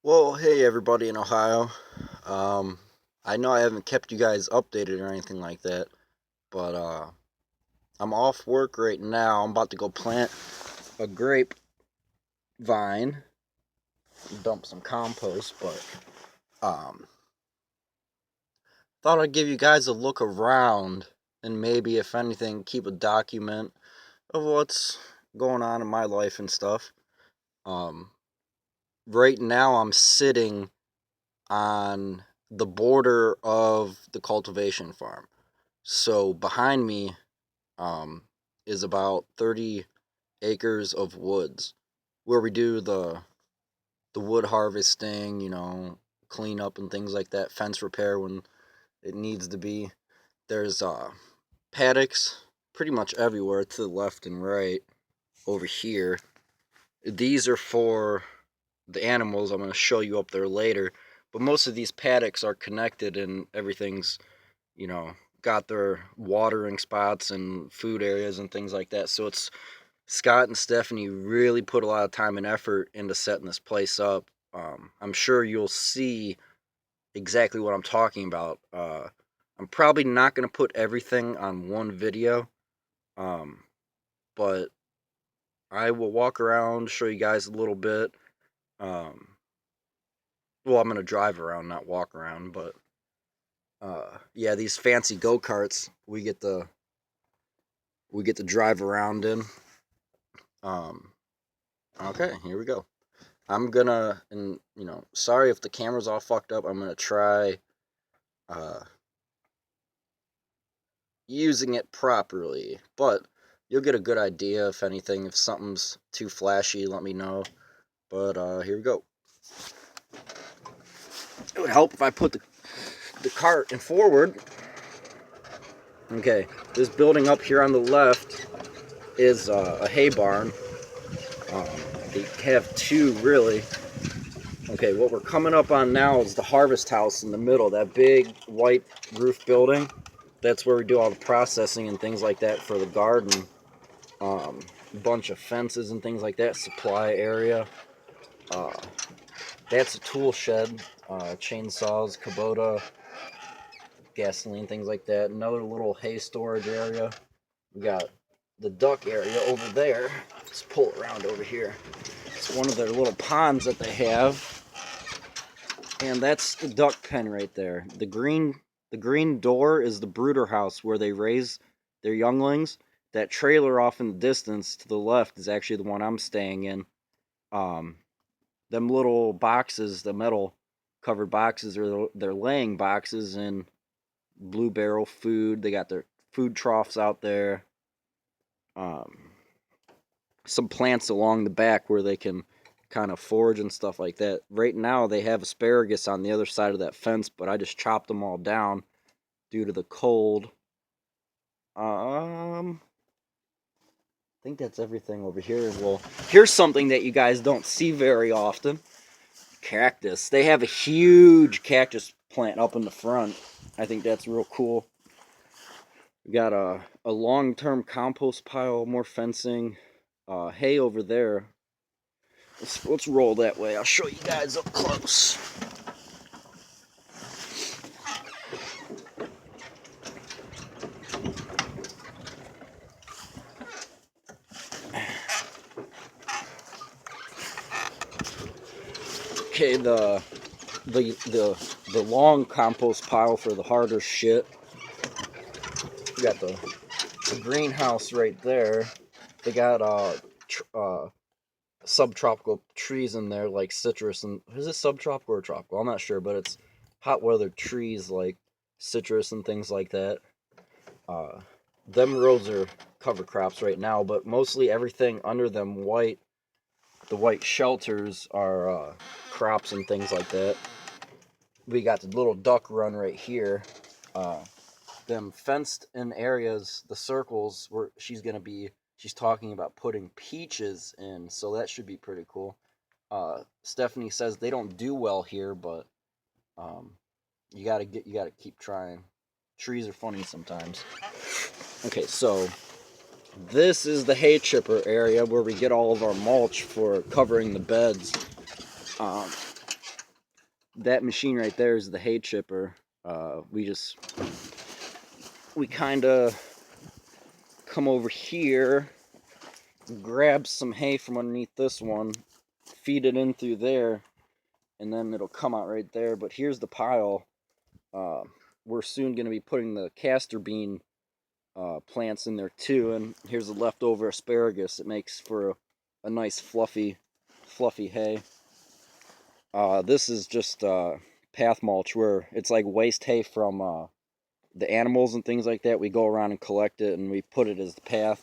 Well, hey everybody in Ohio. Um, I know I haven't kept you guys updated or anything like that, but I'm off work right now. I'm about to go plant a grape vine, dump some compost, but um, thought I'd give you guys a look around and maybe, if anything, keep a document of what's going on in my life and stuff. Um, right now I'm sitting on the border of the cultivation farm. So behind me um, is about 30 acres of woods where we do the wood harvesting, cleanup and things like that, fence repair when it needs to be. There's paddocks pretty much everywhere to the left and right over here. These are for the animals. I'm going to show you up there later. But most of these paddocks are connected and everything's you know, got their watering spots and food areas and things like that. So it's Scott and Stephanie really put a lot of time and effort into setting this place up. I'm sure you'll see exactly what I'm talking about. I'm probably not going to put everything on one video, um, but I will walk around, show you guys a little bit. Um, well, I'm going to drive around, not walk around, but yeah, these fancy go-karts we get to drive around in. Um, okay, here we go. I'm gonna, and sorry if the camera's all fucked up. I'm gonna try uh, using it properly, but you'll get a good idea if anything. If something's too flashy, let me know. But here we go. It would help if I put the cart in forward. Okay, this building up here on the left is a hay barn. Um, they have two, really. Okay, what we're coming up on now is the harvest house in the middle, that big white roof building. That's where we do all the processing and things like that for the garden. Bunch of fences and things like that, supply area. Uh, that's a tool shed, chainsaws, Kubota, gasoline, things like that. Another little hay storage area. We got the duck area over there. Let's pull it around over here. It's one of their little ponds that they have. And that's the duck pen right there. The green door is the brooder house where they raise their younglings. That trailer off in the distance to the left is actually the one I'm staying in. Um, them little boxes, the metal covered boxes, are their laying boxes in Blue Barrel food. They got their food troughs out there. Some plants along the back where they can kind of forage and stuff like that. Right now they have asparagus on the other side of that fence, but I just chopped them all down due to the cold. I think that's everything over here. Well, here's something that you guys don't see very often. Cactus. They have a huge cactus plant up in the front. I think that's real cool. We got a long-term compost pile, more fencing, hay over there. Let's roll that way. I'll show you guys up close. Okay, the long compost pile for the harder shit. We got the greenhouse right there. They got subtropical trees in there like citrus and is it subtropical or tropical? I'm not sure, but it's hot weather trees like citrus and things like that. Uh, them rows are cover crops right now, but mostly everything under them the white shelters are crops and things like that. We got the little duck run right here. Them fenced in areas, the circles where she's talking about putting peaches in, so that should be pretty cool. Stephanie says they don't do well here, but um, you gotta keep trying. Trees are funny sometimes. Okay, so this is the hay chipper area where we get all of our mulch for covering the beds. Um, that machine right there is the hay chipper. We kind of come over here, grab some hay from underneath this one, feed it in through there, and then it'll come out right there. But here's the pile. We're soon going to be putting the castor bean plants in there too, and here's the leftover asparagus. It makes for a nice fluffy hay. This is just path mulch, where it's like waste hay from the animals and things like that. We go around and collect it, and we put it as the path.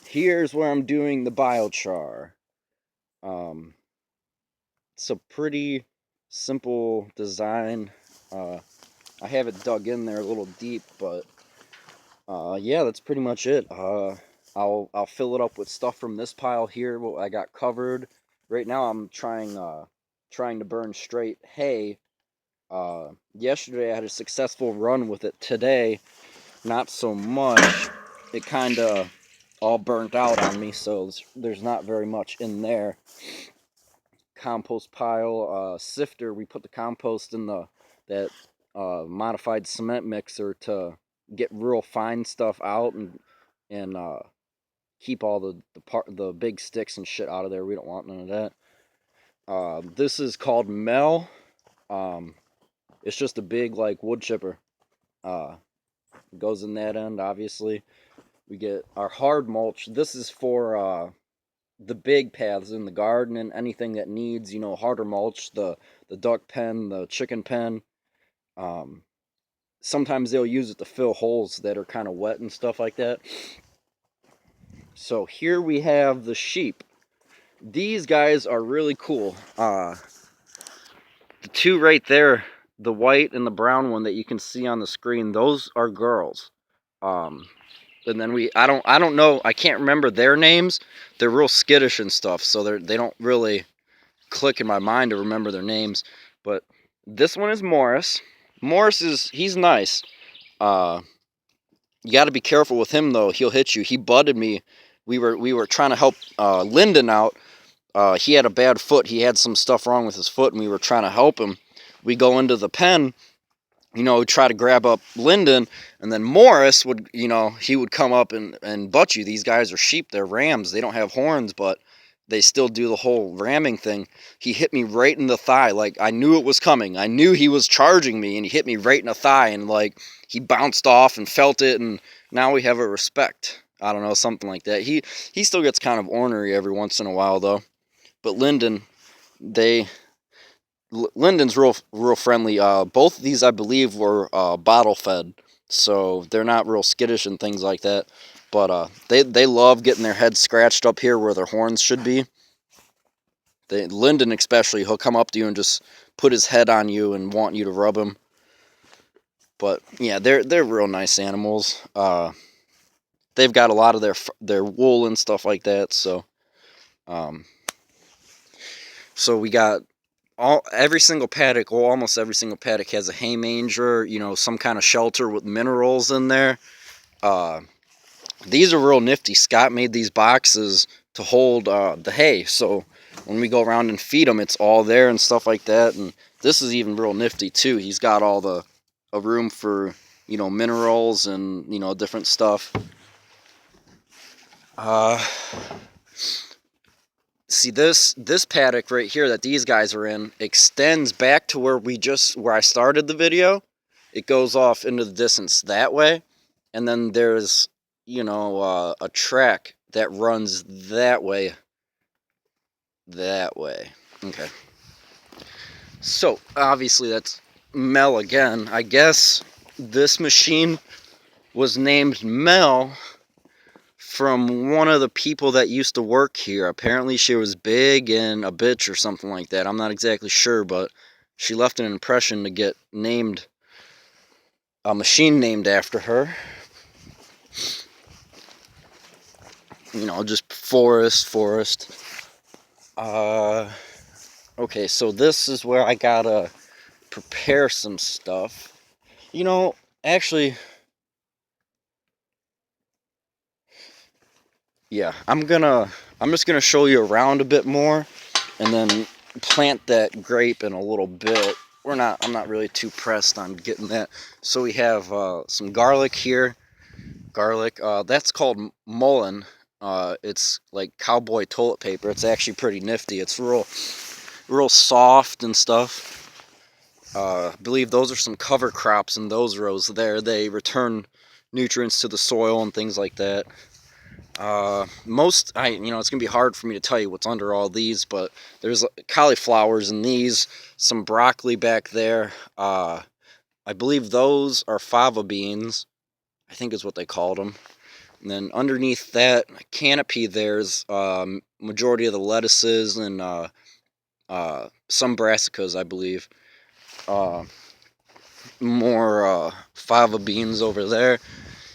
Here's where I'm doing the biochar. It's a pretty simple design. I have it dug in there a little deep, but yeah, that's pretty much it. I'll fill it up with stuff from this pile here, what I got covered. Right now I'm trying to burn straight hay. Yesterday I had a successful run with it. Today, not so much. It kind of all burnt out on me, so there's not very much in there. Compost pile, sifter. We put the compost in that modified cement mixer to get real fine stuff out and keep all the big sticks and shit out of there. We don't want none of that. This is called Mel. It's just a big like wood chipper. It goes in that end, obviously. We get our hard mulch. This is for the big paths in the garden and anything that needs, harder mulch, the duck pen, the chicken pen. Sometimes they'll use it to fill holes that are kind of wet and stuff like that. So here we have the sheep. These guys are really cool. The two right there, the white and the brown one that you can see on the screen, those are girls. And then I don't know, I can't remember their names. They're real skittish and stuff, so they don't really click in my mind to remember their names. But this one is Morris. He's nice. You got to be careful with him though. He'll hit you. He butted me. We were trying to help Lyndon out. He had a bad foot. He had some stuff wrong with his foot, and we were trying to help him. We go into the pen, try to grab up Lyndon, and then Morris would, he would come up and butt you. These guys are sheep. They're rams. They don't have horns, but they still do the whole ramming thing. He hit me right in the thigh. Like, I knew it was coming. I knew he was charging me, and he hit me right in the thigh, and like he bounced off and felt it, and now we have a respect. I don't know, something like that. He still gets kind of ornery every once in a while though. But Lyndon's real friendly. Both of these, I believe, were bottle fed, so they're not real skittish and things like that. But they love getting their heads scratched up here where their horns should be. Lyndon especially, he'll come up to you and just put his head on you and want you to rub him. But yeah, they're real nice animals. They've got a lot of their wool and stuff like that. So we got every single paddock, or almost every single paddock, has a hay manger, some kind of shelter with minerals in there. These are real nifty. Scott made these boxes to hold the hay, so when we go around and feed them, it's all there and stuff like that. And this is even real nifty too. He's got all a room for minerals and different stuff. See, this paddock right here that these guys are in extends back to where I started the video. It goes off into the distance that way, and then there's a track that runs that way. Okay. So obviously that's Mel again. I guess this machine was named Mel from one of the people that used to work here. Apparently she was big and a bitch or something like that. I'm not exactly sure, but she left an impression to get named, a machine named after her. Just forest. Okay, so this is where I gotta prepare some stuff. Actually, yeah, I'm just gonna show you around a bit more, and then plant that grape in a little bit. I'm not really too pressed on getting that. So we have some garlic here. Garlic, that's called mullein. It's like cowboy toilet paper. It's actually pretty nifty. It's real soft and stuff. I believe those are some cover crops in those rows there. They return nutrients to the soil and things like that. It's gonna be hard for me to tell you what's under all these, but there's cauliflowers in these, some broccoli back there. I believe those are fava beans, I think is what they called them. And then underneath that canopy, there's majority of the lettuces and some brassicas, I believe. More fava beans over there.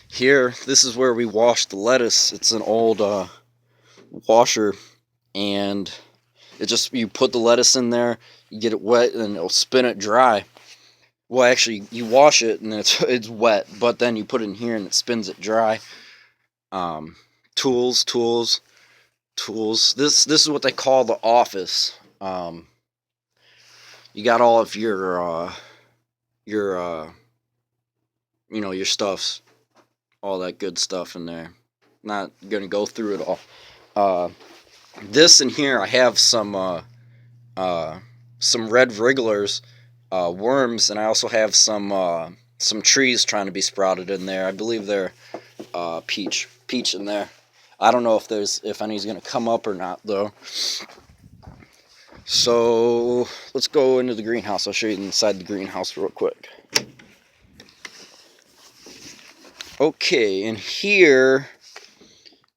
Here, this is where we wash the lettuce. It's an old washer, and you put the lettuce in there, you get it wet, and it'll spin it dry. Well, actually, you wash it and it's wet, but then you put it in here and it spins it dry. Tools. This is what they call the office. You got all of your your stuffs, all that good stuff in there. Not gonna go through it all. This in here, I have some red wrigglers, worms, and I also have some trees trying to be sprouted in there. I believe they're peach in there. I don't know if any's gonna come up or not though. So let's go into the greenhouse. I'll show you inside the greenhouse real quick. Okay, in here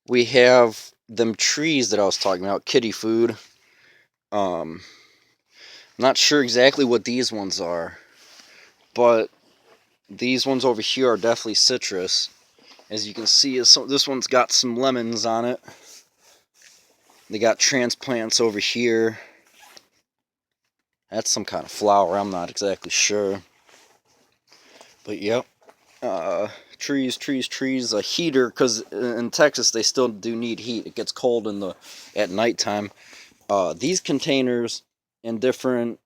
we have them trees that I was talking about, kitty food. I'm not sure exactly what these ones are, but these ones over here are definitely citrus. As you can see, this one's got some lemons on it. They got transplants over here. That's some kind of flower, I'm not exactly sure. But yep. Trees, a heater, because in Texas they still do need heat. It gets cold at nighttime. These containers in different